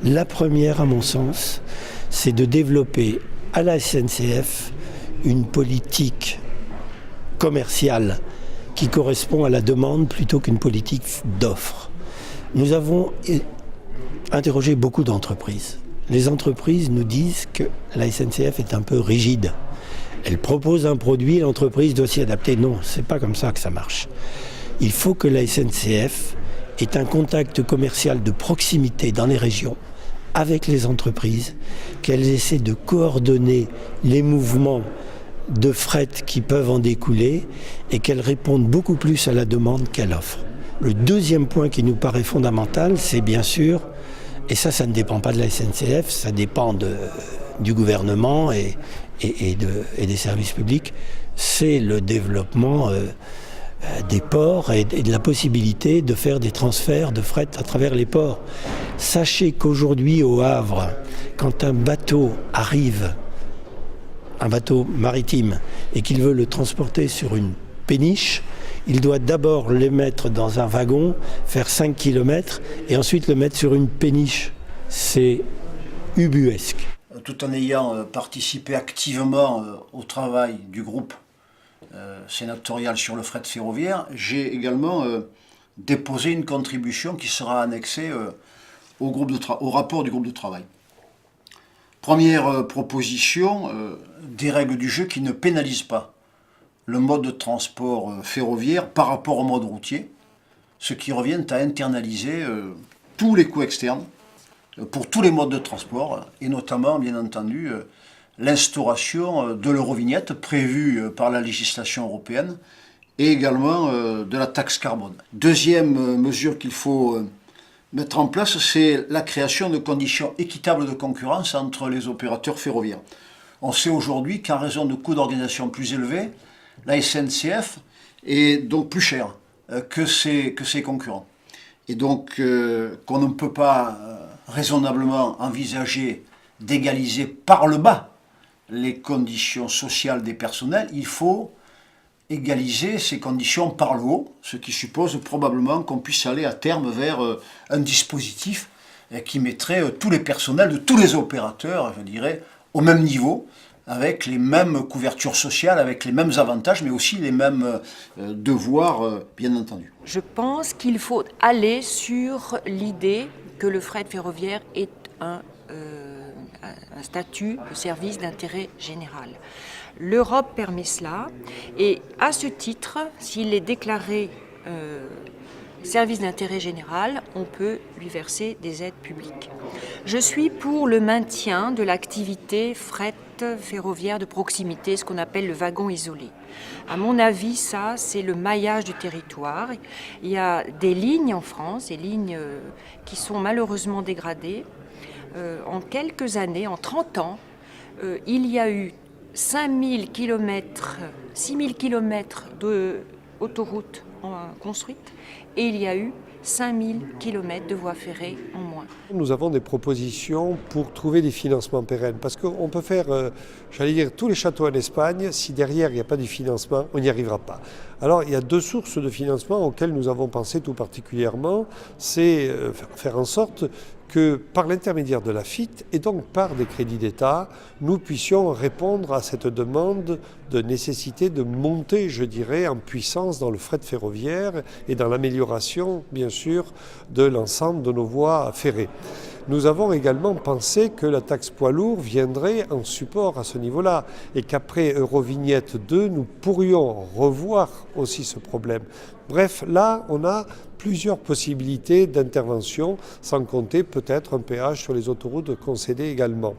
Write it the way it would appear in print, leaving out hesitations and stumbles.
La première, à mon sens, c'est de développer à la SNCF une politique commerciale qui correspond à la demande plutôt qu'une politique d'offre. Nous avons interrogé beaucoup d'entreprises. Les entreprises nous disent que la SNCF est un peu rigide. Elle propose un produit, l'entreprise doit s'y adapter. Non, c'est pas comme ça que ça marche. Il faut que la SNCF ait un contact commercial de proximité dans les régions avec les entreprises, qu'elles essaient de coordonner les mouvements de fret qui peuvent en découler et qu'elles répondent beaucoup plus à la demande qu'à l'offre. Le deuxième point qui nous paraît fondamental, c'est bien sûr, et ça ne dépend pas de la SNCF, ça dépend du gouvernement et des services publics, c'est le développement des ports et de la possibilité de faire des transferts de fret à travers les ports. Sachez qu'aujourd'hui au Havre, quand un bateau arrive, un bateau maritime, et qu'il veut le transporter sur une péniche, il doit d'abord le mettre dans un wagon, faire 5 km et ensuite le mettre sur une péniche. C'est ubuesque. Tout en ayant participé activement au travail du groupe sénatorial sur le fret ferroviaire, j'ai également déposé une contribution qui sera annexée au rapport du groupe de travail. Première proposition, des règles du jeu qui ne pénalisent pas le mode de transport ferroviaire par rapport au mode routier, ce qui revient à internaliser tous les coûts externes pour tous les modes de transport, et notamment, bien entendu, l'instauration de l'Eurovignette prévue par la législation européenne et également de la taxe carbone. Deuxième mesure qu'il faut mettre en place, c'est la création de conditions équitables de concurrence entre les opérateurs ferroviaires. On sait aujourd'hui qu'en raison de coûts d'organisation plus élevés, la SNCF est donc plus chère que ses concurrents. Et donc qu'on ne peut pas raisonnablement envisager d'égaliser par le bas les conditions sociales des personnels, il faut égaliser ces conditions par le haut, ce qui suppose probablement qu'on puisse aller à terme vers un dispositif qui mettrait tous les personnels de tous les opérateurs, je dirais, au même niveau, avec les mêmes couvertures sociales, avec les mêmes avantages, mais aussi les mêmes devoirs, bien entendu. Je pense qu'il faut aller sur l'idée que le fret ferroviaire est un statut de service d'intérêt général. L'Europe permet cela et à ce titre, s'il est déclaré service d'intérêt général, on peut lui verser des aides publiques. Je suis pour le maintien de l'activité fret ferroviaire de proximité, ce qu'on appelle le wagon isolé. À mon avis, ça, c'est le maillage du territoire. Il y a des lignes en France, des lignes qui sont malheureusement dégradées. En quelques années, en 30 ans, il y a eu 6 000 km d'autoroutes construites et il y a eu 5 000 km de voies ferrées en moins. Nous avons des propositions pour trouver des financements pérennes parce qu'on peut faire, j'allais dire, tous les châteaux en Espagne, si derrière il n'y a pas de financement, on n'y arrivera pas. Alors il y a deux sources de financement auxquelles nous avons pensé tout particulièrement, c'est faire en sorte que par l'intermédiaire de la FIT et donc par des crédits d'État, nous puissions répondre à cette demande de nécessité de monter, je dirais, en puissance dans le fret ferroviaire et dans l'amélioration, bien sûr, de l'ensemble de nos voies ferrées. Nous avons également pensé que la taxe poids lourd viendrait en support à ce niveau-là et qu'après Eurovignette 2, nous pourrions revoir aussi ce problème. Bref, là, on a plusieurs possibilités d'intervention, sans compter peut-être un péage sur les autoroutes concédées également.